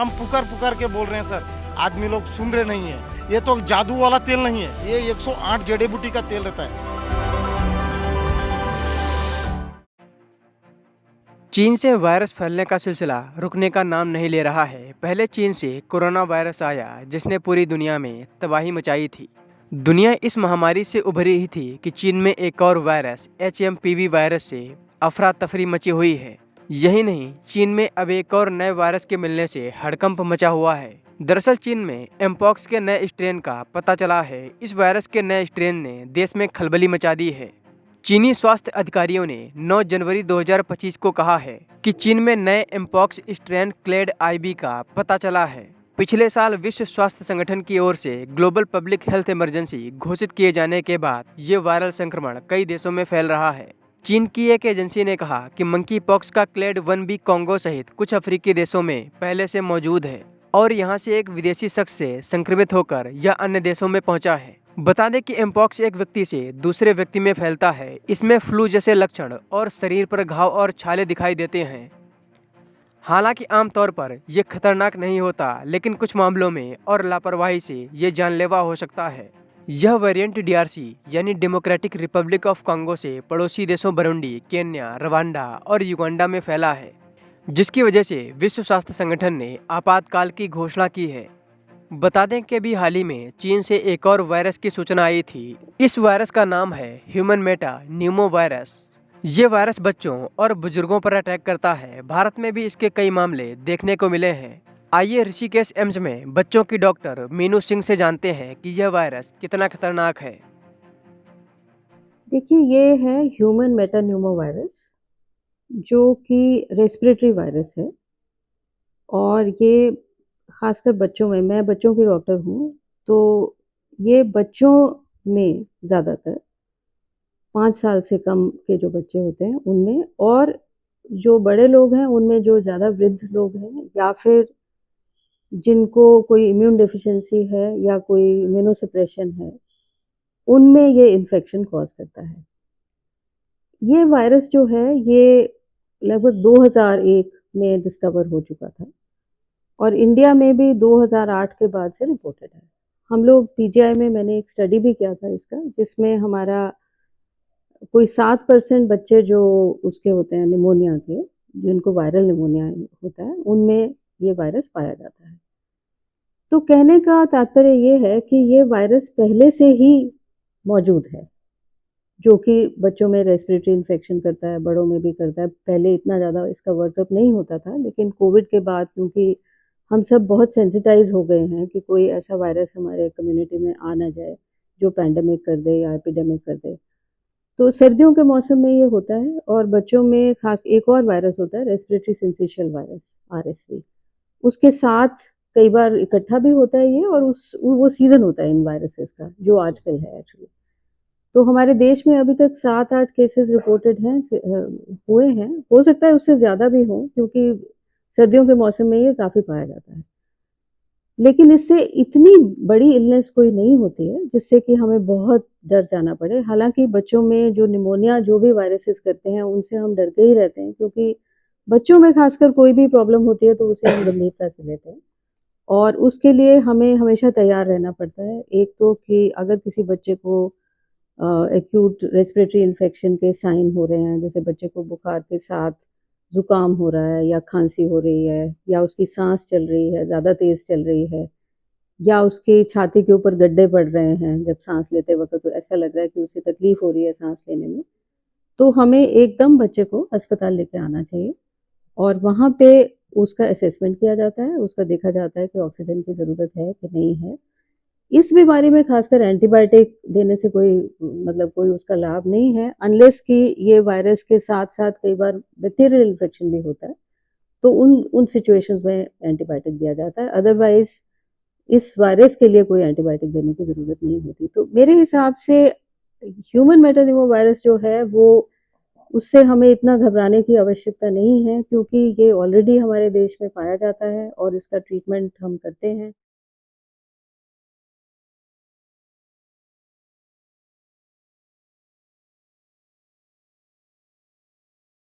हम पुकार पुकार के बोल रहे हैं सर, आदमी लोग सुन रहे नहीं है। ये तो जादू वाला तेल नहीं है, ये 108 जड़ी बूटी का तेल रहता है। चीन से वायरस फैलने का सिलसिला रुकने का नाम नहीं ले रहा है। पहले चीन से कोरोना वायरस आया जिसने पूरी दुनिया में तबाही मचाई थी। दुनिया इस महामारी से उभरी ही थी कि चीन में एक और वायरस HMPV वायरस से अफरा तफरी मची हुई है। यही नहीं, चीन में अब एक और नए वायरस के मिलने से हड़कंप मचा हुआ है। दरअसल चीन में एमपॉक्स के नए स्ट्रेन का पता चला है। इस वायरस के नए स्ट्रेन ने देश में खलबली मचा दी है। चीनी स्वास्थ्य अधिकारियों ने 9 जनवरी 2025 को कहा है कि चीन में नए एमपॉक्स स्ट्रेन क्लेड IB का पता चला है। पिछले साल विश्व स्वास्थ्य संगठन की ओर से ग्लोबल पब्लिक हेल्थ इमरजेंसी घोषित किए जाने के बाद ये वायरल संक्रमण कई देशों में फैल रहा है। चीन की एक एजेंसी ने कहा कि मंकी पॉक्स का क्लेड 1B कोंगो सहित कुछ अफ्रीकी देशों में पहले से मौजूद है और यहाँ से एक विदेशी शख्स से संक्रमित होकर यह अन्य देशों में पहुंचा है। बता दें कि एमपॉक्स एक व्यक्ति से दूसरे व्यक्ति में फैलता है। इसमें फ्लू जैसे लक्षण और शरीर पर घाव और छाले दिखाई देते हैं। हालांकि आमतौर पर यह खतरनाक नहीं होता, लेकिन कुछ मामलों में और लापरवाही से ये जानलेवा हो सकता है। यह वेरिएंट DRC यानी डेमोक्रेटिक रिपब्लिक ऑफ कांगो से पड़ोसी देशों बुरुंडी, केन्या, रवांडा और युगांडा में फैला है, जिसकी वजह से विश्व स्वास्थ्य संगठन ने आपातकाल की घोषणा की है। बता दें कि अभी हाल ही में चीन से एक और वायरस की सूचना आई थी। इस वायरस का नाम है ह्यूमन मेटा न्यूमो वायरस। ये वायरस बच्चों और बुजुर्गों पर अटैक करता है। भारत में भी इसके कई मामले देखने को मिले हैं। आइए ऋषिकेश एम्स में बच्चों की डॉक्टर मीनू सिंह से जानते हैं कि यह वायरस कितना खतरनाक है। देखिए, ये है ह्यूमन मेटान्यूमो वायरस, जो कि रेस्पिरेटरी वायरस है और ये खासकर बच्चों में, मैं बच्चों की डॉक्टर हूँ, तो ये बच्चों में ज़्यादातर 5 साल से कम के जो बच्चे होते हैं उनमें, और जो बड़े लोग हैं उनमें, जो ज़्यादा वृद्ध लोग हैं या फिर जिनको कोई इम्यून डेफिशिएंसी है या कोई इम्यूनोसप्रेशन है, उनमें ये इन्फेक्शन कॉज़ करता है। ये वायरस जो है ये लगभग 2001 में डिस्कवर हो चुका था और इंडिया में भी 2008 के बाद से रिपोर्टेड है। हम लोग PGI में, मैंने एक स्टडी भी किया था इसका, जिसमें हमारा कोई 7% बच्चे जो उसके होते हैं निमोनिया के, जिनको वायरल निमोनिया होता है, उनमें ये वायरस पाया जाता है। तो कहने का तात्पर्य ये है कि ये वायरस पहले से ही मौजूद है, जो कि बच्चों में रेस्पिरेटरी इन्फेक्शन करता है, बड़ों में भी करता है। पहले इतना ज़्यादा इसका वर्कअप नहीं होता था, लेकिन कोविड के बाद क्योंकि हम सब बहुत सेंसिटाइज हो गए हैं कि कोई ऐसा वायरस हमारे कम्युनिटी में आ ना जाए जो पैंडेमिक कर दे या एपिडेमिक कर दे, तो सर्दियों के मौसम में ये होता है। और बच्चों में खास एक और वायरस होता है, रेस्पिरेटरी सिंसिशियल वायरस, RSV। उसके साथ कई बार इकट्ठा भी होता है ये, और वो सीजन होता है इन वायरसेस का, जो आजकल है एक्चुअली। तो हमारे देश में अभी तक 7-8 केसेस रिपोर्टेड हैं, हुए हैं। हो सकता है उससे ज़्यादा भी हों, क्योंकि सर्दियों के मौसम में ये काफ़ी पाया जाता है। लेकिन इससे इतनी बड़ी इलनेस कोई नहीं होती है जिससे कि हमें बहुत डर जाना पड़े। हालांकि बच्चों में जो निमोनिया जो भी वायरसेस करते हैं उनसे हम डरते ही रहते हैं, क्योंकि बच्चों में खासकर कोई भी प्रॉब्लम होती है तो उसे हम गंभीरता से लेते हैं, और उसके लिए हमें हमेशा तैयार रहना पड़ता है। एक तो कि अगर किसी बच्चे को एक्यूट रेस्पिरेटरी इन्फेक्शन के साइन हो रहे हैं, जैसे बच्चे को बुखार के साथ ज़ुकाम हो रहा है या खांसी हो रही है, या उसकी सांस चल रही है, ज़्यादा तेज़ चल रही है, या उसकी छाती के ऊपर गड्ढे पड़ रहे हैं जब सांस लेते वक्त, तो ऐसा लग रहा है कि उसे तकलीफ हो रही है सांस लेने में, तो हमें एकदम बच्चे को अस्पताल लेके आना चाहिए और वहाँ पे उसका असेसमेंट किया जाता है, उसका देखा जाता है कि ऑक्सीजन की ज़रूरत है कि नहीं है। इस बीमारी में खासकर एंटीबायोटिक देने से कोई मतलब कोई उसका लाभ नहीं है, अनलेस कि ये वायरस के साथ-साथ कई बार बैक्टीरियल इन्फेक्शन भी होता है, तो उन सिचुएशंस में एंटीबायोटिक दिया जाता है। अदरवाइज़ इस वायरस के लिए कोई एंटीबायोटिक देने की ज़रूरत नहीं होती। तो मेरे हिसाब से ह्यूमन मेटान्यूमो वायरस जो है वो, उससे हमें इतना घबराने की आवश्यकता नहीं है, क्योंकि ये ऑलरेडी हमारे देश में पाया जाता है और इसका ट्रीटमेंट हम करते हैं।